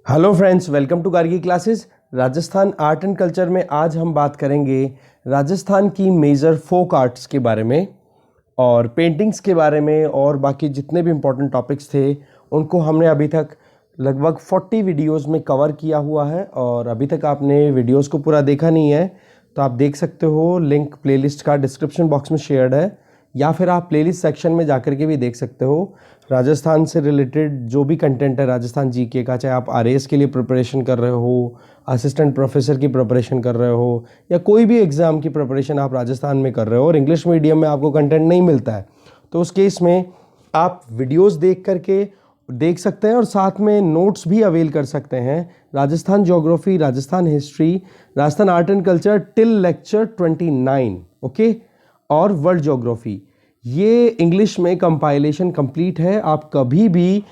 Hello friends, welcome to Gargi classes. Rajasthan art and culture में आज हम बात करेंगे राजस्थान की मेजर फोक आर्ट्स के बारे में और पेंटिंग्स के बारे में, और बाकी जितने भी इम्पोर्टेंट टॉपिक्स थे उनको हमने अभी तक लगभग 40 वीडियोस में कवर किया हुआ है। और अभी तक आपने वीडियोस को पूरा देखा नहीं है तो आप देख सकते हो, लिंक प्लेलिस्ट का डिस्क्रिप्शन बॉक्स में शेयर्ड है, या फिर आप प्लेलिस्ट सेक्शन में जाकर के भी देख सकते हो। राजस्थान से रिलेटेड जो भी कंटेंट है राजस्थान जीके का, चाहे आप आरएएस के लिए प्रिपरेशन कर रहे हो, असिस्टेंट प्रोफेसर की प्रिपरेशन कर रहे हो, या कोई भी एग्ज़ाम की प्रिपरेशन आप राजस्थान में कर रहे हो और इंग्लिश मीडियम में आपको कंटेंट नहीं मिलता है, तो उस केस में आप वीडियोस देख करके देख सकते हैं और साथ में नोट्स भी अवेल कर सकते हैं। Rajasthan geography, Rajasthan history, Rajasthan art and culture till lecture 29, okay, और वर्ल्ड ज्योग्राफी, ये इंग्लिश में कंपाइलेशन कंप्लीट है। आप कभी भी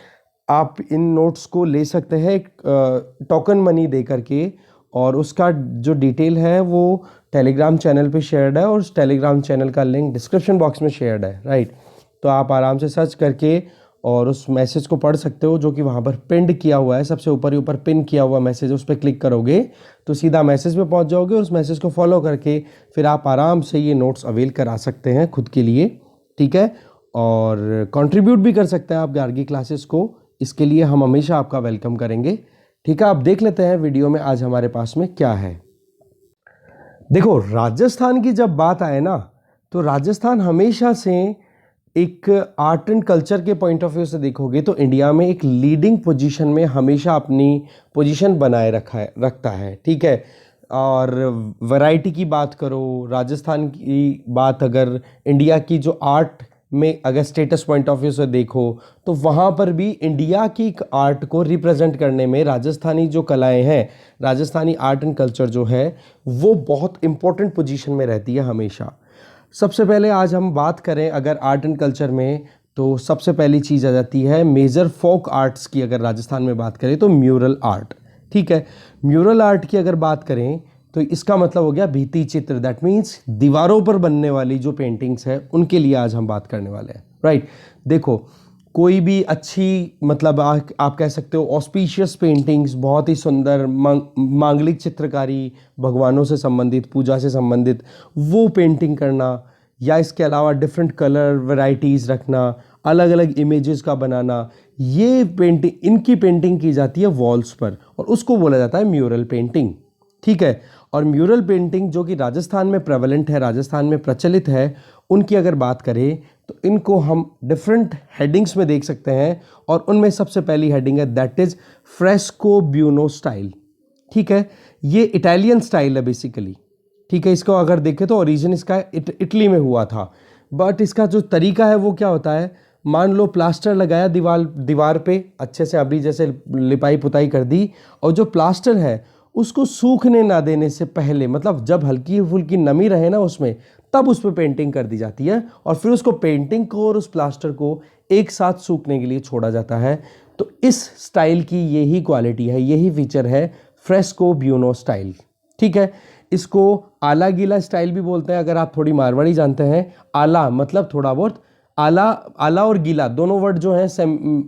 आप इन नोट्स को ले सकते हैं टोकन मनी दे करके, और उसका जो डिटेल है वो टेलीग्राम चैनल पे शेयर्ड है और उस टेलीग्राम चैनल का लिंक डिस्क्रिप्शन बॉक्स में शेयर्ड है, राइट। तो आप आराम से सर्च करके और उस मैसेज को पढ़ सकते हो जो कि वहाँ पर पिंड किया हुआ है, सबसे ऊपर ही ऊपर पिन किया हुआ मैसेज, उस पर क्लिक करोगे तो सीधा मैसेज पे पहुँच जाओगे और उस मैसेज को फॉलो करके फिर आप आराम से ये नोट्स अवेल करा सकते हैं खुद के लिए, ठीक है। और कंट्रीब्यूट भी कर सकते हैं आप गार्गी क्लासेस को, इसके लिए हम हमेशा आपका वेलकम करेंगे, ठीक है। आप देख लेते हैं वीडियो में आज हमारे पास में क्या है। देखो, राजस्थान की जब बात आए ना, तो राजस्थान हमेशा से एक आर्ट एंड कल्चर के पॉइंट ऑफ व्यू से देखोगे तो इंडिया में एक लीडिंग पोजीशन में हमेशा अपनी पोजीशन बनाए रखता है, ठीक है। और वैरायटी की बात करो, राजस्थान की बात अगर इंडिया की जो आर्ट में अगर स्टेटस पॉइंट ऑफ व्यू से देखो तो वहाँ पर भी इंडिया की आर्ट को रिप्रेजेंट करने में राजस्थानी जो कलाएं हैं, राजस्थानी आर्ट एंड कल्चर जो है वो बहुत इंपॉर्टेंट पोजीशन में रहती है हमेशा। सबसे पहले आज हम बात करें अगर आर्ट एंड कल्चर में, तो सबसे पहली चीज़ आ जाती है मेजर फोक आर्ट्स की। अगर राजस्थान में बात करें तो म्यूरल आर्ट, ठीक है। म्यूरल आर्ट की अगर बात करें तो इसका मतलब हो गया भित्ति चित्र, दैट मीन्स दीवारों पर बनने वाली जो पेंटिंग्स है उनके लिए आज हम बात करने वाले हैं, राइट। देखो, कोई भी अच्छी, मतलब आप कह सकते हो ऑस्पिशियस पेंटिंग्स, बहुत ही सुंदर मांगलिक चित्रकारी, भगवानों से संबंधित, पूजा से संबंधित वो पेंटिंग करना, या इसके अलावा डिफरेंट कलर वैरायटीज़ रखना, अलग अलग इमेजेस का बनाना, ये पेंटिंग, इनकी पेंटिंग की जाती है वॉल्स पर और उसको बोला जाता है म्यूरल पेंटिंग, ठीक है। और म्यूरल पेंटिंग जो कि राजस्थान में प्रेवलेंट है, राजस्थान में प्रचलित है, उनकी अगर बात करें तो इनको हम डिफरेंट हेडिंग्स में देख सकते हैं। और उनमें सबसे पहली हेडिंग है that is fresco buono style, ठीक है। ये इटालियन स्टाइल है बेसिकली, ठीक है। इसको अगर देखें तो ओरिजिन इसका इटली में हुआ था, बट इसका जो तरीका है वो क्या होता है, मान लो प्लास्टर लगाया दीवार पे अच्छे से, अभी जैसे लिपाई पुताई कर दी, और जो प्लास्टर है उसको सूखने ना देने से पहले, मतलब जब हल्की फुल्की नमी रहे ना उसमें, तब उस पर पेंटिंग कर दी जाती है और फिर उसको पेंटिंग को और उस प्लास्टर को एक साथ सूखने के लिए छोड़ा जाता है। तो इस स्टाइल की यही क्वालिटी है, यही फीचर है फ्रेस्को ब्यूनो स्टाइल, ठीक है। इसको आला गीला स्टाइल भी बोलते हैं, अगर आप थोड़ी मारवाड़ी जानते हैं। आला मतलब थोड़ा बहुत, आला, आला और गीला दोनों वर्ड जो हैं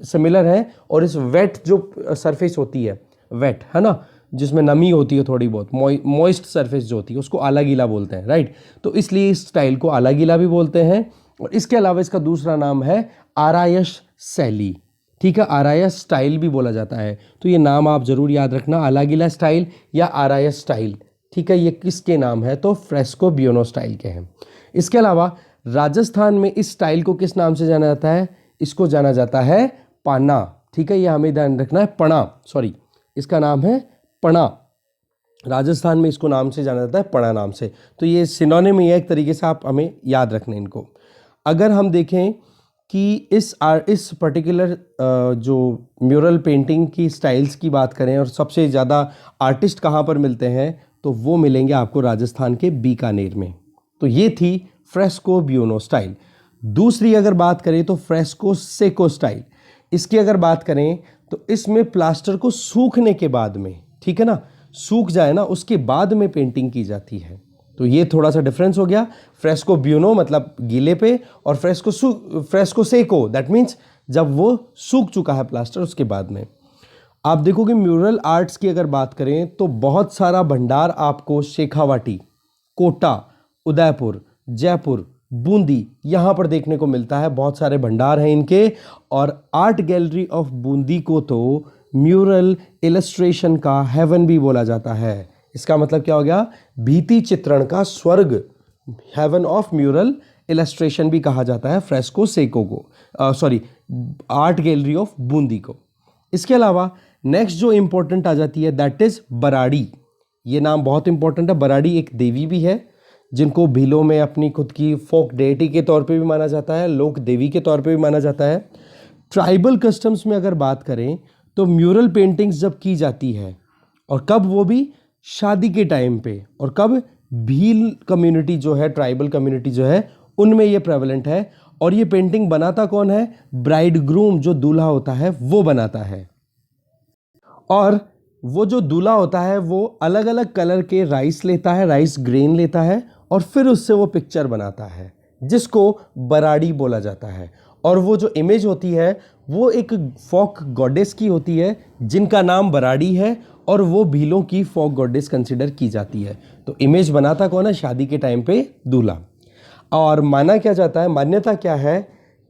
सिमिलर हैं, और इस वेट जो सरफेस होती है, वेट है ना, जिसमें नमी होती है थोड़ी बहुत, मॉइस्ट सरफेस जो होती है, उसको आला गीला बोलते हैं, राइट। तो इसलिए इस स्टाइल को आला गीला भी बोलते हैं। और इसके अलावा इसका दूसरा नाम है आरायश शैली, ठीक है, आरायश स्टाइल भी बोला जाता है। तो ये नाम आप जरूर याद रखना, आला गीला स्टाइल या आरायश स्टाइल, ठीक है। ये किसके नाम है, तो फ्रेस्को ब्यूनो स्टाइल के हैं। इसके अलावा राजस्थान में इस स्टाइल को किस नाम से जाना जाता है, इसको जाना जाता है पाना, ठीक है। ये हमें ध्यान रखना है, पणा, सॉरी, इसका नाम है पणा। राजस्थान में इसको नाम से जाना जाता है, पणा नाम से। तो ये सिनोनिम ही है एक तरीके से, आप हमें याद रखना इनको। अगर हम देखें कि इस पर्टिकुलर जो म्यूरल पेंटिंग की स्टाइल्स की बात करें और सबसे ज़्यादा आर्टिस्ट कहाँ पर मिलते हैं, तो वो मिलेंगे आपको राजस्थान के बीकानेर में। तो ये थी फ्रेस्को ब्यूनो स्टाइल। दूसरी अगर बात करें तो फ्रेस्को सेको स्टाइल। इसकी अगर बात करें तो इसमें प्लास्टर को सूखने के बाद में, ठीक है ना, सूख जाए ना उसके बाद में पेंटिंग की जाती है। तो ये थोड़ा सा डिफरेंस हो गया। फ्रेस्को ब्यूनो मतलब गीले पे, और फ्रेस्को सेको दैट मीन्स जब वो सूख चुका है प्लास्टर उसके बाद में। आप देखोगे म्यूरल आर्ट्स की अगर बात करें तो बहुत सारा भंडार आपको शेखावाटी, कोटा, उदयपुर, जयपुर, बूंदी यहाँ पर देखने को मिलता है। बहुत सारे भंडार हैं इनके। और आर्ट गैलरी ऑफ बूंदी को तो म्यूरल इलस्ट्रेशन का हेवन भी बोला जाता है। इसका मतलब क्या हो गया? भित्ति चित्रण का स्वर्ग, हेवन ऑफ म्यूरल इलस्ट्रेशन भी कहा जाता है फ्रेस्को सेको को, आर्ट गैलरी ऑफ बूंदी को। इसके अलावा नेक्स्ट जो इंपॉर्टेंट आ जाती है दैट इज बराड़ी। ये नाम बहुत इंपॉर्टेंट है। बराड़ी एक देवी भी है जिनको भीलों में अपनी खुद की फोक डेटी के तौर पे भी माना जाता है, लोक देवी के तौर पे भी माना जाता है। ट्राइबल कस्टम्स में अगर बात करें तो म्यूरल पेंटिंग्स जब की जाती है, और कब, वो भी शादी के टाइम पे, और कब, भील कम्युनिटी जो है, ट्राइबल कम्युनिटी जो है, उनमें ये प्रेवलेंट है। और ये पेंटिंग बनाता कौन है? ब्राइड ग्रूम, जो दूल्हा होता है वो बनाता है। और वो जो दूल्हा होता है वो अलग अलग कलर के राइस लेता है, राइस ग्रेन लेता है, और फिर उससे वो पिक्चर बनाता है जिसको बराड़ी बोला जाता है। और वो जो इमेज होती है वो एक फोक गॉडेस की होती है जिनका नाम बराड़ी है, और वो भीलों की फोक गॉडेस कंसिडर की जाती है। तो इमेज बनाता कौन है? शादी के टाइम पे दूल्हा। और माना क्या जाता है, मान्यता क्या है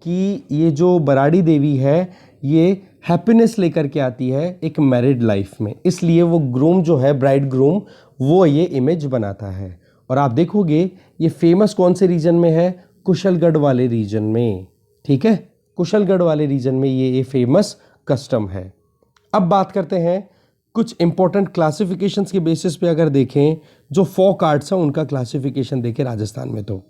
कि ये जो बराड़ी देवी है ये हैप्पीनेस लेकर के आती है एक मैरिड लाइफ में, इसलिए वो ग्रूम जो है, ब्राइड ग्रूम, वो ये इमेज बनाता है। और आप देखोगे ये फेमस कौन से रीजन में है? कुशलगढ़ वाले रीजन में। ठीक है, कुशलगढ़ वाले रीजन में ये फेमस कस्टम है। अब बात करते हैं कुछ इंपॉर्टेंट क्लासिफिकेशंस के बेसिस पे। अगर देखें जो फोक आर्ट्स हैं उनका क्लासिफिकेशन देखें राजस्थान में तो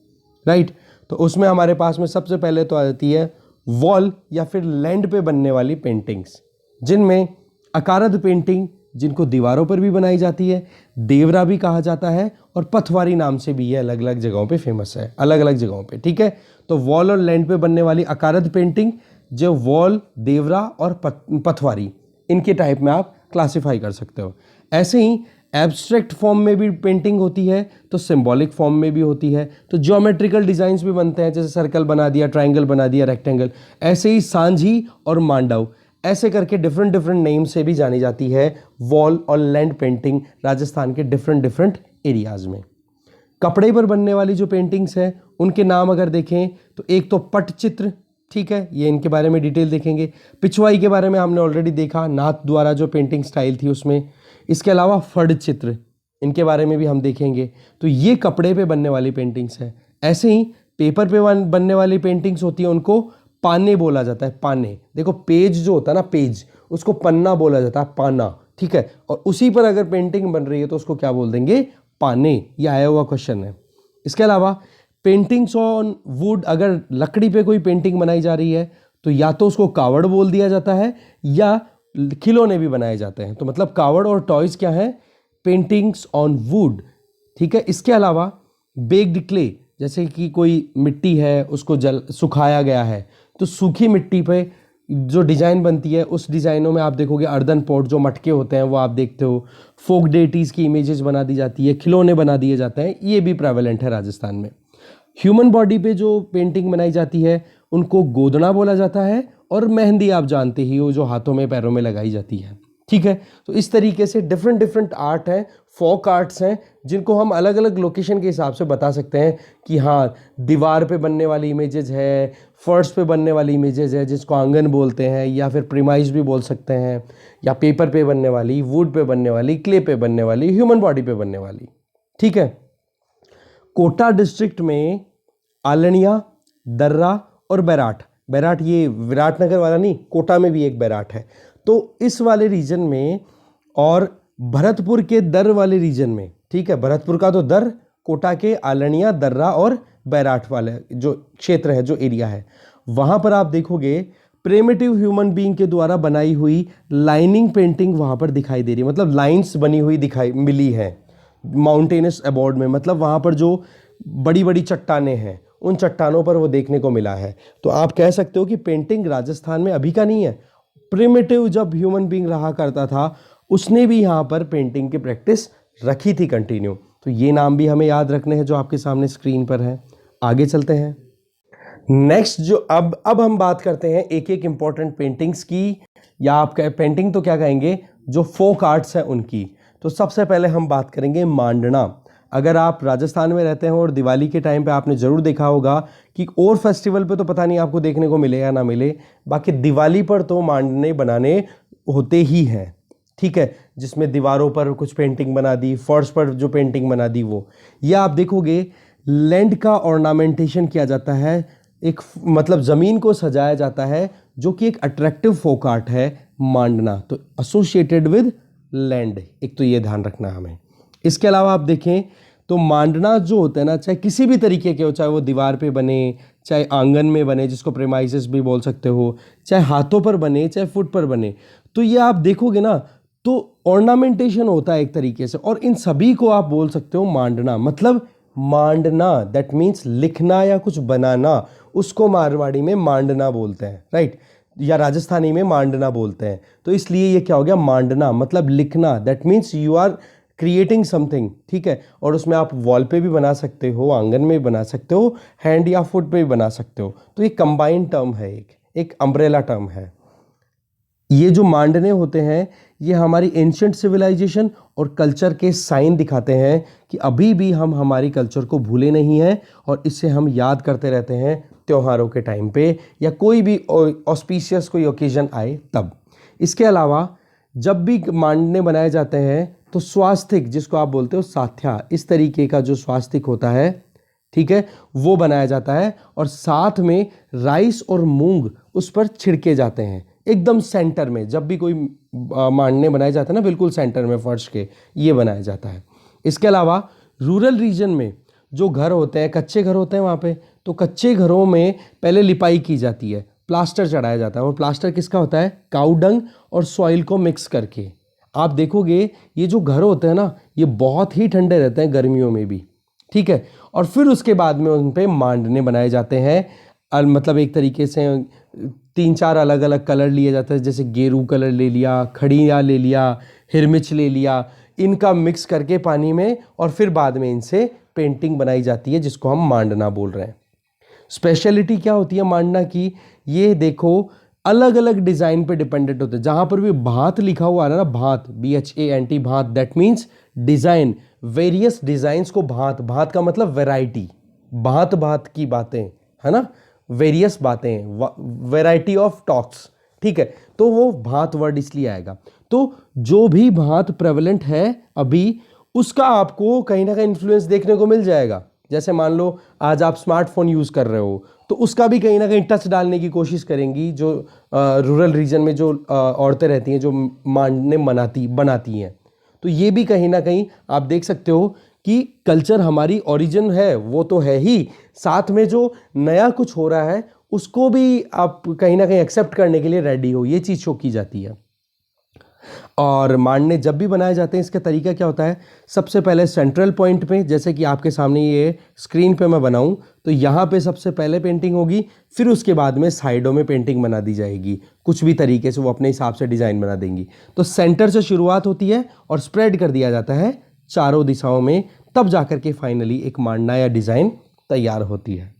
राइट, तो उसमें हमारे पास में सबसे पहले तो आ जाती है वॉल या फिर लैंड पे बनने वाली पेंटिंग्स, जिनमें अकारद पेंटिंग, जिनको दीवारों पर भी बनाई जाती है, देवरा भी कहा जाता है, और पथवारी नाम से भी ये अलग अलग जगहों पे फेमस है, अलग अलग जगहों पे। ठीक है, तो वॉल और लैंड पे बनने वाली अकारद पेंटिंग, जो वॉल, देवरा और पथवारी, इनके टाइप में आप क्लासिफाई कर सकते हो। ऐसे ही एब्स्ट्रैक्ट फॉर्म में भी पेंटिंग होती है, तो सिंबॉलिक फॉर्म में भी होती है, तो ज्योमेट्रिकल डिजाइन्स भी बनते हैं, जैसे सर्कल बना दिया, ट्रायंगल बना दिया, रेक्टेंगल। ऐसे ही सांझी और मांडव, ऐसे करके डिफरेंट डिफरेंट नेम से भी जानी जाती है वॉल और लैंड पेंटिंग राजस्थान के डिफरेंट डिफरेंट एरियाज में। कपड़े पर बनने वाली जो पेंटिंग्स हैं उनके नाम अगर देखें तो एक तो पटचित्र, ठीक है, ये इनके बारे में डिटेल देखेंगे। पिछवाई के बारे में हमने ऑलरेडी देखा, नाथ द्वारा जो पेंटिंग स्टाइल थी उसमें। इसके अलावा फड़ चित्र, इनके बारे में भी हम देखेंगे। तो ये कपड़े पे बनने वाली पेंटिंग्स है। ऐसे ही पेपर पे बनने वाली पेंटिंग्स होती है, उनको पाने बोला जाता है। पाने, देखो पेज जो होता है ना, पेज, उसको पन्ना बोला जाता है, पाना। ठीक है, और उसी पर अगर पेंटिंग बन रही है तो उसको क्या बोल देंगे? पाने। ये आया हुआ क्वेश्चन है। इसके अलावा पेंटिंग्स ऑन वुड, अगर लकड़ी पे कोई पेंटिंग बनाई जा रही है तो या तो उसको कावड़ बोल दिया जाता है या खिलौने भी बनाए जाते हैं। तो मतलब कावड़ और टॉयज क्या है? Paintings on would. ठीक है, इसके अलावा बेक्ड क्ले, जैसे कि कोई मिट्टी है उसको सुखाया गया है, तो सूखी मिट्टी पे जो डिज़ाइन बनती है उस डिज़ाइनों में आप देखोगे अर्दन पॉट, जो मटके होते हैं वो आप देखते हो। फोक डेटीज़ की इमेजेस बना दी जाती है, खिलौने बना दिए जाते हैं, ये भी प्रेवलेंट है राजस्थान में। ह्यूमन बॉडी पे जो पेंटिंग बनाई जाती है उनको गोदना बोला जाता है, और मेहंदी आप जानते ही हो जो हाथों में पैरों में लगाई जाती है। ठीक है, तो इस तरीके से डिफरेंट डिफरेंट आर्ट हैं, फोक आर्ट्स हैं, जिनको हम अलग अलग लोकेशन के हिसाब से बता सकते हैं कि हाँ, दीवार पे बनने वाली इमेजेस है, फर्श पे बनने वाली इमेजेस है जिसको आंगन बोलते हैं, या फिर प्रीमाइज भी बोल सकते हैं, या पेपर पे बनने वाली, वुड पे बनने वाली, क्ले पे बनने वाली, ह्यूमन बॉडी पे बनने वाली। ठीक है, कोटा डिस्ट्रिक्ट में आलनिया, दर्रा और बैराट, बैराट ये विराटनगर वाला नहीं, कोटा में भी एक बैराट है, तो इस वाले रीजन में, और भरतपुर के दर वाले रीजन में। ठीक है, भरतपुर का तो दर, कोटा के आलनिया, दर्रा और बैराट वाले जो क्षेत्र है, जो एरिया है, वहाँ पर आप देखोगे प्रिमिटिव ह्यूमन बीइंग के द्वारा बनाई हुई लाइनिंग पेंटिंग वहाँ पर दिखाई दे रही है। मतलब लाइंस बनी हुई दिखाई मिली है माउंटेनस अबॉर्ड में, मतलब वहाँ पर जो बड़ी बड़ी चट्टानें हैं उन चट्टानों पर वो देखने को मिला है। तो आप कह सकते हो कि पेंटिंग राजस्थान में अभी का नहीं है, प्रिमिटिव जब ह्यूमन बीइंग रहा करता था उसने भी यहाँ पर पेंटिंग की प्रैक्टिस रखी थी कंटिन्यू। तो ये नाम भी हमें याद रखने हैं जो आपके सामने स्क्रीन पर है। आगे चलते हैं नेक्स्ट, जो अब हम बात करते हैं एक एक इंपॉर्टेंट पेंटिंग्स की या आप पेंटिंग तो क्या कहेंगे, जो फोक आर्ट्स हैं उनकी। तो सबसे पहले हम बात करेंगे मांडना। अगर आप राजस्थान में रहते हैं और दिवाली के टाइम पे आपने ज़रूर देखा होगा कि और फेस्टिवल पे तो पता नहीं आपको देखने को मिले या ना मिले, बाकी दिवाली पर तो मांडने बनाने होते ही हैं, ठीक है, जिसमें दीवारों पर कुछ पेंटिंग बना दी, फर्श पर जो पेंटिंग बना दी वो। या आप देखोगे लैंड का ऑर्नामेंटेशन किया जाता है, एक मतलब ज़मीन को सजाया जाता है, जो कि एक अट्रैक्टिव फोक आर्ट है मांडना। तो एसोसिएटेड विद लैंड, एक तो ये ध्यान रखना हमें। इसके अलावा आप देखें तो मांडना जो होता है ना, चाहे किसी भी तरीके के हो, चाहे वो दीवार पे बने, चाहे आंगन में बने जिसको प्रेमाइसिस भी बोल सकते हो, चाहे हाथों पर बने, चाहे फुट पर बने, तो ये आप देखोगे ना तो ऑर्नामेंटेशन होता है एक तरीके से, और इन सभी को आप बोल सकते हो मांडना। मतलब मांडना दैट मीन्स लिखना या कुछ बनाना, उसको मारवाड़ी में मांडना बोलते हैं, राइट, या राजस्थानी में मांडना बोलते हैं। तो इसलिए ये क्या हो गया, मांडना मतलब लिखना, that means you are creating something, ठीक है। और उसमें आप वॉल पे भी बना सकते हो, आंगन में भी बना सकते हो, हैंड या फुट पे भी बना सकते हो। तो ये कंबाइंड टर्म है, एक अम्ब्रेला टर्म है। ये जो मांडने होते हैं ये हमारी एंशिएंट सिविलाइजेशन और कल्चर के साइन दिखाते हैं कि अभी भी हम हमारी कल्चर को भूले नहीं हैं, और इससे हम याद करते रहते हैं त्योहारों के टाइम पे या कोई भी ऑस्पिशियस कोई ओकेजन आए तब। इसके अलावा जब भी मांडने बनाए जाते हैं तो स्वास्तिक, जिसको आप बोलते हो साथ्या, इस तरीके का जो स्वास्तिक होता है, ठीक है, वो बनाया जाता है, और साथ में राइस और मूंग उस पर छिड़के जाते हैं एकदम सेंटर में। जब भी कोई मांडने बनाए जाते हैं ना, बिल्कुल सेंटर में फर्श के, ये बनाया जाता है। इसके अलावा रूरल रीजन में जो घर होते हैं, कच्चे घर होते हैं वहाँ पे, तो कच्चे घरों में पहले लिपाई की जाती है, प्लास्टर चढ़ाया जाता है। और प्लास्टर किसका होता है, काऊ डंग और सॉइल को मिक्स करके। आप देखोगे ये जो घर होते हैं ना, ये बहुत ही ठंडे रहते हैं गर्मियों में भी, ठीक है। और फिर उसके बाद में उन पे मांडने बनाए जाते हैं, मतलब एक तरीके से 3-4 अलग अलग कलर लिए जाते हैं, जैसे गेरू कलर ले लिया, खड़िया ले लिया, हिरमिच ले लिया, इनका मिक्स करके पानी में, और फिर बाद में इनसे पेंटिंग बनाई जाती है, जिसको हम मांडना बोल रहे हैं। स्पेशलिटी क्या होती है मांडना की, ये देखो अलग अलग डिजाइन पे डिपेंडेंट होते हैं। जहां पर भी भात लिखा हुआ है ना, भात, BHANT, भात, that means design, various designs को भात, भात का मतलब वैरायटी, भात भात की बातें, है ना, वेरियस बातें, वैरायटी ऑफ टॉक्स, ठीक है। तो वो भात वर्ड इसलिए आएगा। तो जो भी भात प्रेवलेंट है अभी, उसका आपको कहीं ना कहीं इन्फ्लुएंस देखने को मिल जाएगा। जैसे मान लो आज आप स्मार्टफोन यूज़ कर रहे हो, तो उसका भी कहीं ना कहीं टच डालने की कोशिश करेंगी जो रूरल रीजन में जो औरतें रहती हैं, जो मांडने बनाती हैं। तो ये भी कहीं ना कहीं आप देख सकते हो कि कल्चर हमारी ओरिजिन है, वो तो है ही, साथ में जो नया कुछ हो रहा है उसको भी आप कहीं ना कहीं एक्सेप्ट करने के लिए रेडी हो, ये चीज़ शो की जाती है। और मांडने जब भी बनाए जाते हैं, इसका तरीका क्या होता है, सबसे पहले सेंट्रल पॉइंट पे, जैसे कि आपके सामने ये स्क्रीन पे मैं बनाऊं, तो यहाँ पे सबसे पहले पेंटिंग होगी, फिर उसके बाद में साइडों में पेंटिंग बना दी जाएगी, कुछ भी तरीके से वो अपने हिसाब से डिज़ाइन बना देंगी। तो सेंटर से शुरुआत होती है और स्प्रेड कर दिया जाता है चारों दिशाओं में, तब जाकर के फाइनली एक मांडना या डिज़ाइन तैयार होती है।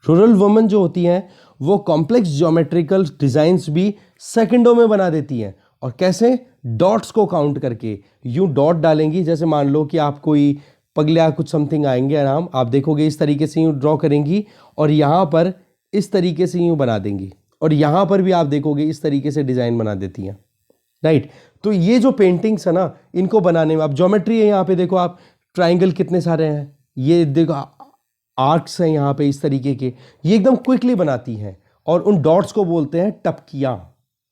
रूरल वुमेन जो होती हैं वो कॉम्प्लेक्स ज्योमेट्रिकल डिज़ाइंस भी सेकंडों में बना देती हैं। और कैसे, डॉट्स को काउंट करके, यूं डॉट डालेंगी, जैसे मान लो कि आप कोई पगला कुछ समथिंग आएंगे नाम, आप देखोगे इस तरीके से यूं ड्रॉ करेंगी, और यहाँ पर इस तरीके से यूं बना देंगी, और यहाँ पर भी आप देखोगे इस तरीके से डिज़ाइन बना देती हैं, राइट। तो ये जो पेंटिंग्स है ना, इनको बनाने में आप ज्योमेट्री है, यहाँ पे देखो आप ट्राइंगल कितने सारे हैं, ये देखो आर्क्स हैं यहाँ पे इस तरीके के, ये एकदम क्विकली बनाती हैं, और उन डॉट्स को बोलते हैं टपकियाँ,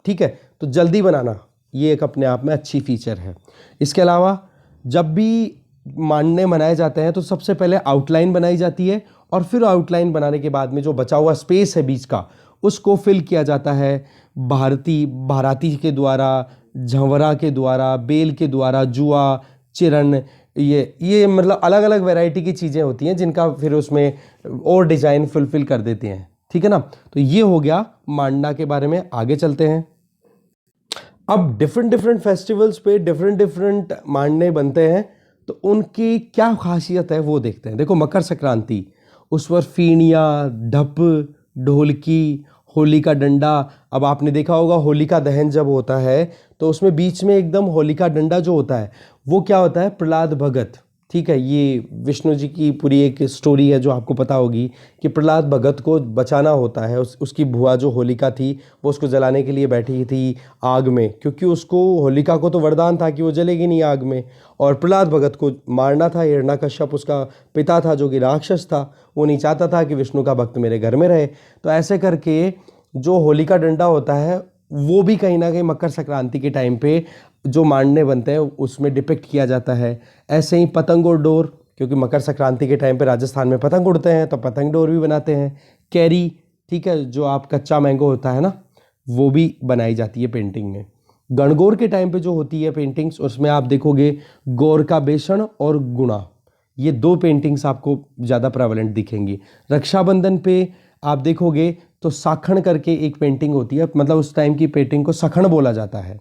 ठीक है। तो जल्दी बनाना ये एक अपने आप में अच्छी फीचर है। इसके अलावा जब भी मांडने बनाए जाते हैं तो सबसे पहले आउटलाइन बनाई जाती है, और फिर आउटलाइन बनाने के बाद में जो बचा हुआ स्पेस है बीच का, उसको फिल किया जाता है बाराती के द्वारा, झंवरा के द्वारा, बेल के द्वारा, जुआ, चिरन, ये मतलब अलग अलग वैरायटी की चीज़ें होती हैं जिनका फिर उसमें और डिज़ाइन फुलफिल कर देते हैं, ठीक है ना। तो ये हो गया मांडना के बारे में। आगे चलते हैं। अब डिफरेंट फेस्टिवल्स पे डिफरेंट मांडने बनते हैं, तो उनकी क्या खासियत है वो देखते हैं। देखो मकर संक्रांति, उस पर फीनिया, ढप, ढोलकी, होलिका डंडा। अब आपने देखा होगा होलिका दहन जब होता है तो उसमें बीच में एकदम होलिका डंडा जो होता है वो क्या होता है, प्रहलाद भगत। ठीक है, ये विष्णु जी की पूरी एक स्टोरी है जो आपको पता होगी कि प्रहलाद भगत को बचाना होता है। उसकी बुआ जो होलिका थी वो उसको जलाने के लिए बैठी थी आग में, क्योंकि उसको होलिका को तो वरदान था कि वो जलेगी नहीं आग में, और प्रहलाद भगत को मारना था। हिरण्यकश्यप उसका पिता था जो कि राक्षस था, वो नहीं चाहता था कि विष्णु का भक्त मेरे घर में रहे। तो ऐसे करके जो होलिका डंडा होता है वो भी कहीं ना कहीं मकर संक्रांति के टाइम पे जो मांडने बनते हैं उसमें डिपिक्ट किया जाता है। ऐसे ही पतंग और डोर, क्योंकि मकर संक्रांति के टाइम पे राजस्थान में पतंग उड़ते हैं तो पतंग डोर भी बनाते हैं। कैरी, ठीक है, जो आप कच्चा मैंगो होता है ना, वो भी बनाई जाती है पेंटिंग में। गणगौर के टाइम पे जो होती है पेंटिंग्स, उसमें आप देखोगे गौर का बेसन और गुणा, ये दो पेंटिंग्स आपको ज़्यादा प्रेवलेंट दिखेंगी। रक्षाबंधन पे आप देखोगे तो साखण करके एक पेंटिंग होती है, मतलब उस टाइम की पेंटिंग को सखण बोला जाता है।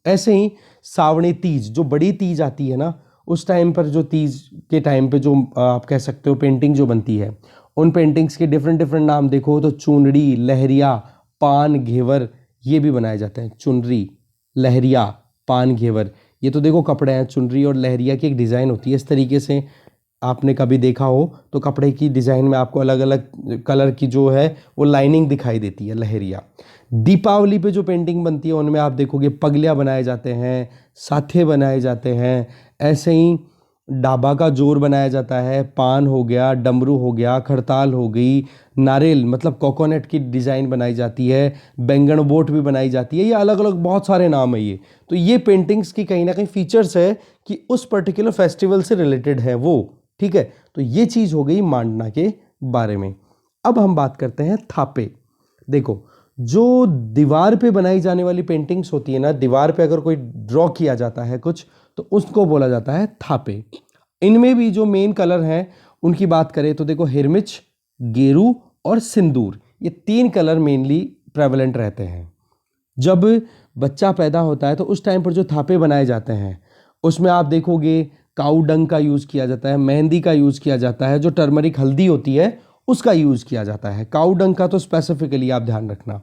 ऐसे ही सावणी तीज, जो बड़ी तीज आती है ना, उस टाइम पर जो तीज के टाइम पे जो आप कह सकते हो पेंटिंग जो बनती है, उन पेंटिंग्स के डिफरेंट डिफरेंट नाम देखो तो चुनरी, लहरिया, पान, घेवर, ये भी बनाए जाते हैं। चुनरी, लहरिया, पान, घेवर, ये तो देखो कपड़े हैं। चुनरी और लहरिया की एक डिज़ाइन होती है इस तरीके से, आपने कभी देखा हो तो कपड़े की डिज़ाइन में आपको अलग अलग कलर की जो है वो लाइनिंग दिखाई देती है, लहरिया। दीपावली पे जो पेंटिंग बनती है उनमें आप देखोगे पगलिया बनाए जाते हैं, साथे बनाए जाते हैं। ऐसे ही डाबा का जोर बनाया जाता है, पान हो गया, डमरू हो गया, खड़ताल हो गई, नारियल मतलब कोकोनट की डिज़ाइन बनाई जाती है, बैंगन बोट भी बनाई जाती है। ये अलग अलग बहुत सारे नाम है ये। तो ये पेंटिंग्स की कहीं ना कहीं फीचर्स है कि उस पर्टिकुलर फेस्टिवल से रिलेटेड है वो। ठीक है, तो ये चीज़ हो गई मांडना के बारे में। अब हम बात करते हैं थापे। देखो, जो दीवार पे बनाई जाने वाली पेंटिंग्स होती है ना, दीवार पे अगर कोई ड्रॉ किया जाता है कुछ तो उसको बोला जाता है थापे। इनमें भी जो मेन कलर हैं उनकी बात करें तो देखो हिरमिच, गेरू और सिंदूर, ये तीन कलर मेनली प्रेवलेंट रहते हैं। जब बच्चा पैदा होता है तो उस टाइम पर जो थापे बनाए जाते हैं उसमें आप देखोगे काऊ डंग का यूज़ किया जाता है, मेहंदी का यूज़ किया जाता है, जो टर्मरिक हल्दी होती है उसका यूज़ किया जाता है। काऊ डंग का तो स्पेसिफिकली आप ध्यान रखना।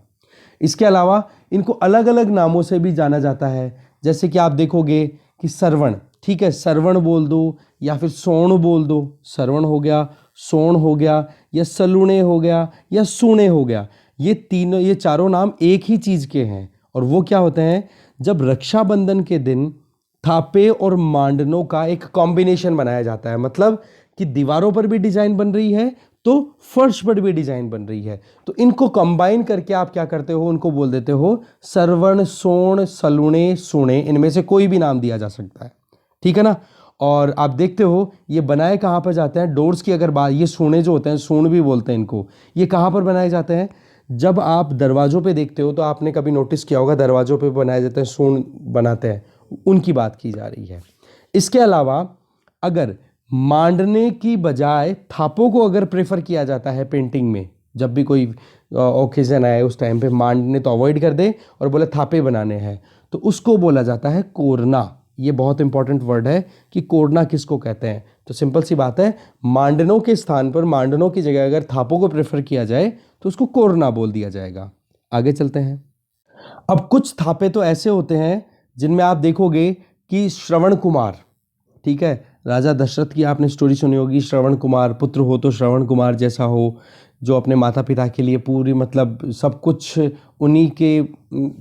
इसके अलावा इनको अलग अलग नामों से भी जाना जाता है, जैसे कि आप देखोगे कि सरवण, ठीक है, सरवण बोल दो या फिर सोण बोल दो, सरवण हो गया, सोण हो गया, या सलूणे हो गया, या सूणे हो गया। ये तीनों, ये चारों नाम एक ही चीज़ के हैं। और वो क्या होते हैं, जब रक्षाबंधन के दिन थापे और मांडनों का एक कॉम्बिनेशन बनाया जाता है, मतलब कि दीवारों पर भी डिजाइन बन रही है तो फर्श पर भी डिजाइन बन रही है, तो इनको कंबाइन करके आप क्या करते हो, उनको बोल देते हो सरवण, सोण, सलूणे, सूणे, इनमें से कोई भी नाम दिया जा सकता है। ठीक है ना। और आप देखते हो ये बनाए कहाँ पर जाते हैं, डोर्स की अगर बात, ये सूणे जो होते हैं, सूण भी बोलते हैं इनको, ये कहाँ पर बनाए जाते हैं, जब आप दरवाजों पे देखते हो तो आपने कभी नोटिस किया होगा दरवाजों पे बनाए जाते हैं, सूण बनाते हैं, उनकी बात की जा रही है। इसके अलावा अगर मांडने की बजाय थापों को अगर प्रेफर किया जाता है पेंटिंग में, जब भी कोई ओकेजन आए उस टाइम पे मांडने तो अवॉइड कर दे और बोले थापे बनाने हैं, तो उसको बोला जाता है कोरना। ये बहुत इंपॉर्टेंट वर्ड है कि कोरना किसको कहते हैं। तो सिंपल सी बात है, मांडनों के स्थान पर, मांडनों की जगह अगर थापों को प्रेफर किया जाए तो उसको कोरना बोल दिया जाएगा। आगे चलते हैं। अब कुछ थापे तो ऐसे होते हैं जिनमें आप देखोगे कि श्रवण कुमार, ठीक है, राजा दशरथ की आपने स्टोरी सुनी होगी, श्रवण कुमार, पुत्र हो तो श्रवण कुमार जैसा हो, जो अपने माता पिता के लिए पूरी मतलब सब कुछ उन्हीं के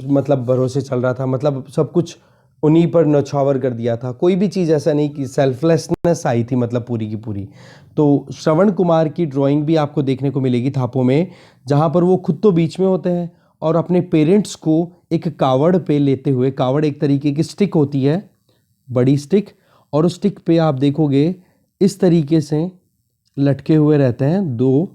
मतलब भरोसे चल रहा था, मतलब सब कुछ उन्हीं पर न्यौछावर कर दिया था, कोई भी चीज़ ऐसा नहीं कि सेल्फलेसनेस आई थी मतलब पूरी की पूरी। तो श्रवण कुमार की ड्राइंग भी आपको देखने को मिलेगी थापों में, जहाँ पर वो खुद तो बीच में होते हैं और अपने पेरेंट्स को एक कावड़ पे लेते हुए, कावड़ एक तरीके की स्टिक होती है, बड़ी स्टिक, और उस स्टिक पे आप देखोगे इस तरीके से लटके हुए रहते हैं दो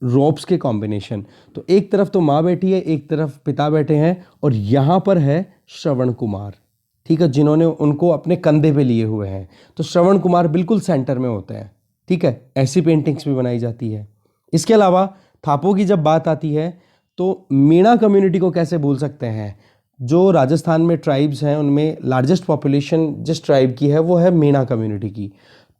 रोप्स के कॉम्बिनेशन। तो एक तरफ तो माँ बैठी है, एक तरफ पिता बैठे हैं, और यहाँ पर है श्रवण कुमार, ठीक है, जिन्होंने उनको अपने कंधे पे लिए हुए हैं। तो श्रवण कुमार बिल्कुल सेंटर में होते हैं। ठीक है, ऐसी पेंटिंग्स भी बनाई जाती है। इसके अलावा थापों की जब बात आती है तो मीणा कम्युनिटी को कैसे भूल सकते हैं। जो राजस्थान में ट्राइब्स हैं उनमें लार्जेस्ट पॉपुलेशन जिस ट्राइब की है वो है मीणा कम्युनिटी की।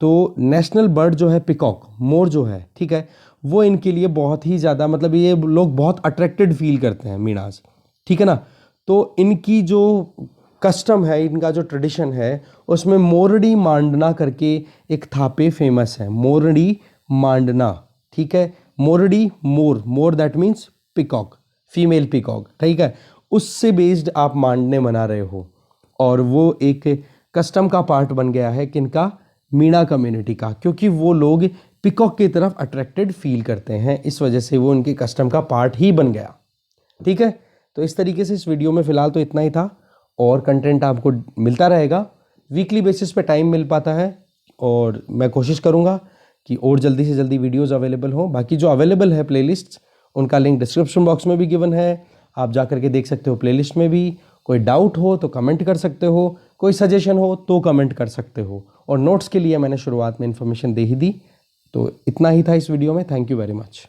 तो नेशनल बर्ड जो है पिकॉक, मोर जो है, ठीक है, वो इनके लिए बहुत ही ज़्यादा, मतलब ये लोग बहुत अट्रैक्टेड फील करते हैं मीनाज, ठीक है ना। तो इनकी जो कस्टम है, इनका जो ट्रेडिशन है, उसमें मोरडी मांडना करके एक थापे फेमस है, मोरडी मांडना, ठीक है। मोरडी मोर, मोर that means peacock, female peacock, ठीक है, उससे बेस्ड आप मांडने मना रहे हो, और वो एक कस्टम का पार्ट बन गया है किनका, मीणा कम्युनिटी का, क्योंकि वो लोग पिकॉक की तरफ अट्रैक्टेड फील करते हैं, इस वजह से वो उनके कस्टम का पार्ट ही बन गया, ठीक है। तो इस तरीके से इस वीडियो में फ़िलहाल तो इतना ही था, और कंटेंट आपको मिलता रहेगा, वीकली बेसिस पे टाइम मिल पाता है, और मैं कोशिश करूँगा कि और जल्दी से जल्दी वीडियोस अवेलेबल हों। बाकी जो अवेलेबल है प्लेलिस्ट, उनका लिंक डिस्क्रिप्शन बॉक्स में भी गिवन है, आप जा करके देख सकते हो प्लेलिस्ट में भी। कोई डाउट हो तो कमेंट कर सकते हो, कोई सजेशन हो तो कमेंट कर सकते हो, और नोट्स के लिए मैंने शुरुआत में इन्फॉर्मेशन दे ही दी। तो इतना ही था इस वीडियो में। Thank you very much.